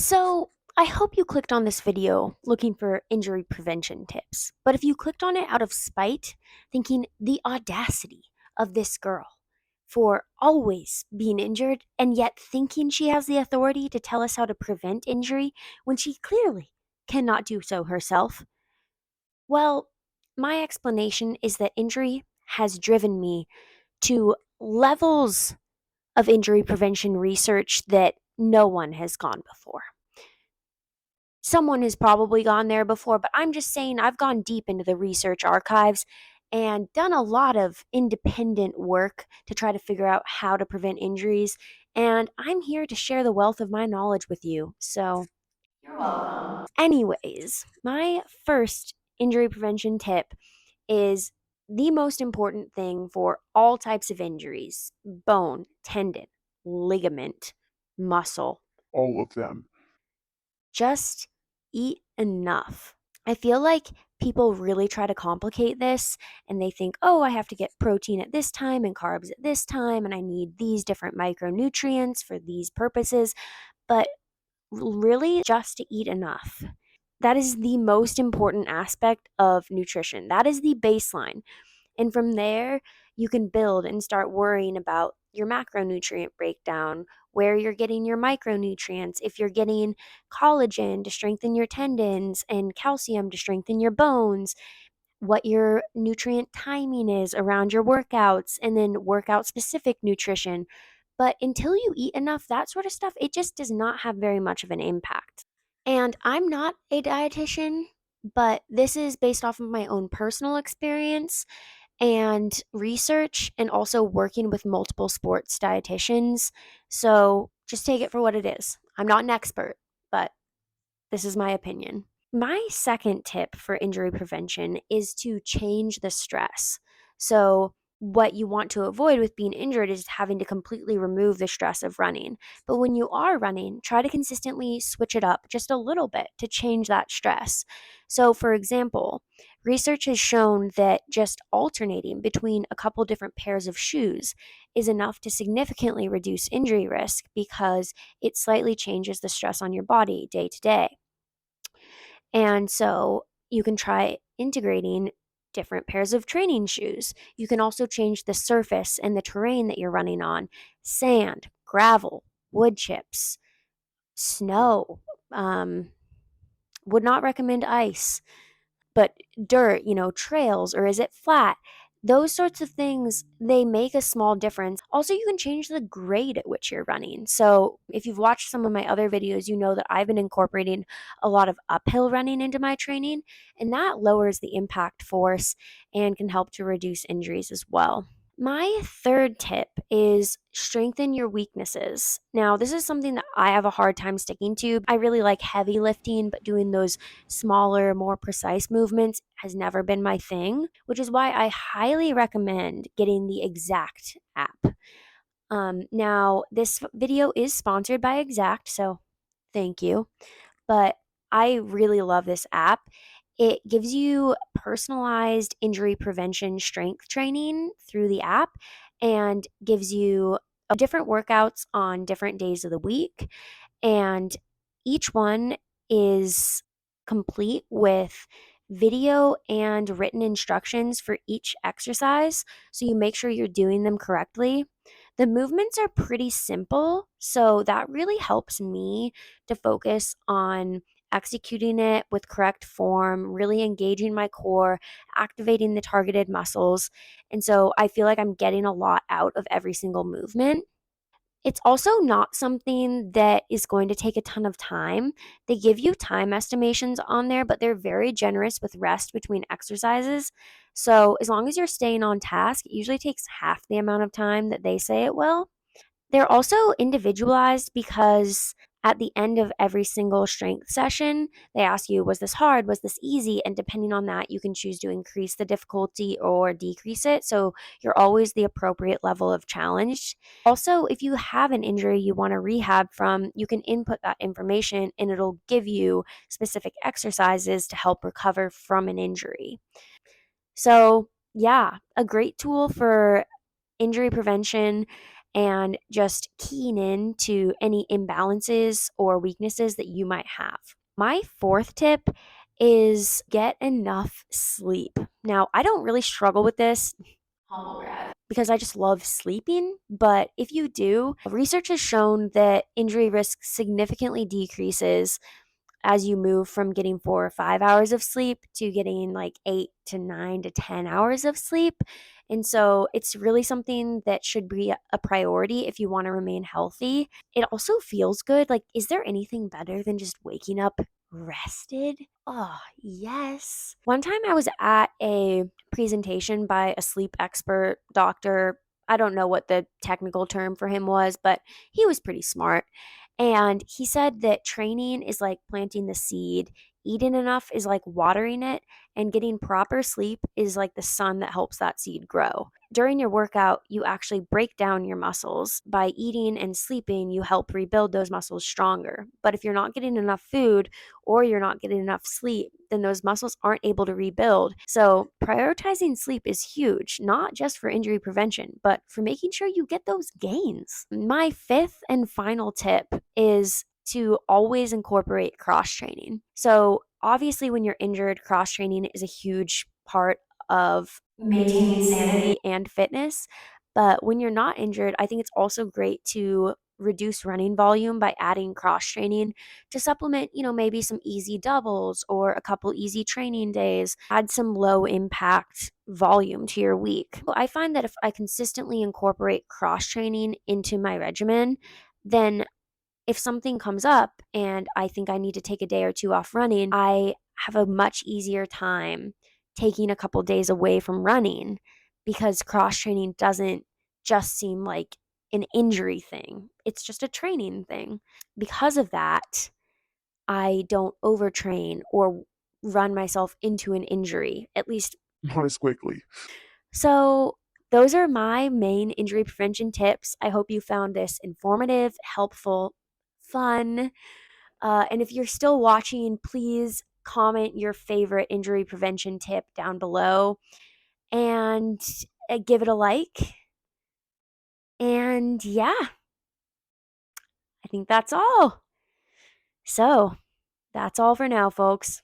So, I hope you clicked on this video looking for injury prevention tips. But if you clicked on it out of spite, thinking the audacity of this girl for always being injured and yet thinking she has the authority to tell us how to prevent injury when she clearly cannot do so herself, well, my explanation is that injury has driven me to levels of injury prevention research that no one has gone before. Someone has probably gone there before, but I'm just saying I've gone deep into the research archives and done a lot of independent work to try to figure out how to prevent injuries. And I'm here to share the wealth of my knowledge with you. So, You're welcome. anyways, my first injury prevention tip is the most important thing for all types of injuries: bone, tendon, ligament, muscle. All of them. Just eat enough. I feel like people really try to complicate this and they think, oh, I have to get protein at this time and carbs at this time, and I need these different micronutrients for these purposes. But really, just to eat enough. That is the most important aspect of nutrition. That is the baseline. And from there, you can build and start worrying about your macronutrient breakdown, where you're getting your micronutrients, if you're getting collagen to strengthen your tendons and calcium to strengthen your bones, what your nutrient timing is around your workouts, and then workout specific nutrition. But until you eat enough, that sort of stuff, it just does not have very much of an impact. And I'm not a dietitian, but this is based off of my own personal experience and research, and also working with multiple sports dietitians. So just take it for what it is. I'm not an expert, but this is my opinion. My second tip for injury prevention is to change the stress. So, what you want to avoid with being injured is having to completely remove the stress of running. But when you are running, try to consistently switch it up just a little bit to change that stress. So, for example, research has shown that just alternating between a couple different pairs of shoes is enough to significantly reduce injury risk because it slightly changes the stress on your body day to day. And so you can try integrating different pairs of training shoes. You can also change the surface and the terrain that you're running on: sand, gravel, wood chips, snow. Um, would not recommend ice, but dirt, trails, or is it flat? Those sorts of things, they make a small difference. Also, you can change the grade at which you're running. So, if you've watched some of my other videos, you know that I've been incorporating a lot of uphill running into my training, and that lowers the impact force and can help to reduce injuries as well. My third tip is strengthen your weaknesses. Now, this is something that I have a hard time sticking to. I really like heavy lifting, but doing those smaller, more precise movements has never been my thing, which is why I highly recommend getting the Exact app. Now, this video is sponsored by Exact, so thank you. But I really love this app. It gives you personalized injury prevention strength training through the app and gives you different workouts on different days of the week. And each one is complete with video and written instructions for each exercise. So you make sure you're doing them correctly. The movements are pretty simple. So that really helps me to focus on executing it with correct form, really engaging my core, activating the targeted muscles. And so I feel like I'm getting a lot out of every single movement. It's also not something that is going to take a ton of time. They give you time estimations on there, but they're very generous with rest between exercises. So, as long as you're staying on task, it usually takes half the amount of time that they say it will. They're also individualized because at the end of every single strength session, they ask you, was this hard? Was this easy? And depending on that, you can choose to increase the difficulty or decrease it. So you're always the appropriate level of challenge. Also, if you have an injury you want to rehab from, you can input that information and it'll give you specific exercises to help recover from an injury. So, yeah, a great tool for injury prevention and just keying in to any imbalances or weaknesses that you might have. My fourth tip is get enough sleep. Now, I don't really struggle with this Humble brag. because I just love sleeping. But if you do, research has shown that injury risk significantly decreases as you move from getting 4 or 5 hours of sleep to getting like 8 to 9 to 10 hours of sleep. And so it's really something that should be a priority if you want to remain healthy. It also feels good. Like, is there anything better than just waking up rested? Oh, yes. One time I was at a presentation by a sleep expert doctor. I don't know what the technical term for him was, but he was pretty smart. And he said that training is like planting the seed, eating enough is like watering it, and getting proper sleep is like the sun that helps that seed grow. During your workout, you actually break down your muscles. By eating and sleeping, you help rebuild those muscles stronger. But if you're not getting enough food or you're not getting enough sleep, then those muscles aren't able to rebuild. So, prioritizing sleep is huge, not just for injury prevention, but for making sure you get those gains. My fifth and final tip is to always incorporate cross training. So, obviously, when you're injured, cross training is a huge part of maintaining sanity and fitness. But when you're not injured, I think it's also great to reduce running volume by adding cross training to supplement, maybe some easy doubles or a couple easy training days. Add some low impact volume to your week. I find that if I consistently incorporate cross training into my regimen, then if something comes up and I think I need to take a day or two off running, I have a much easier time taking a couple days away from running because cross training doesn't just seem like an injury thing. It's just a training thing. Because of that, I don't overtrain or run myself into an injury, at least. Not as quickly. So, those are my main injury prevention tips. I hope you found this informative, helpful, fun. And if you're still watching, please comment your favorite injury prevention tip down below and give it a like. And yeah, I think that's all. So, that's all for now, folks.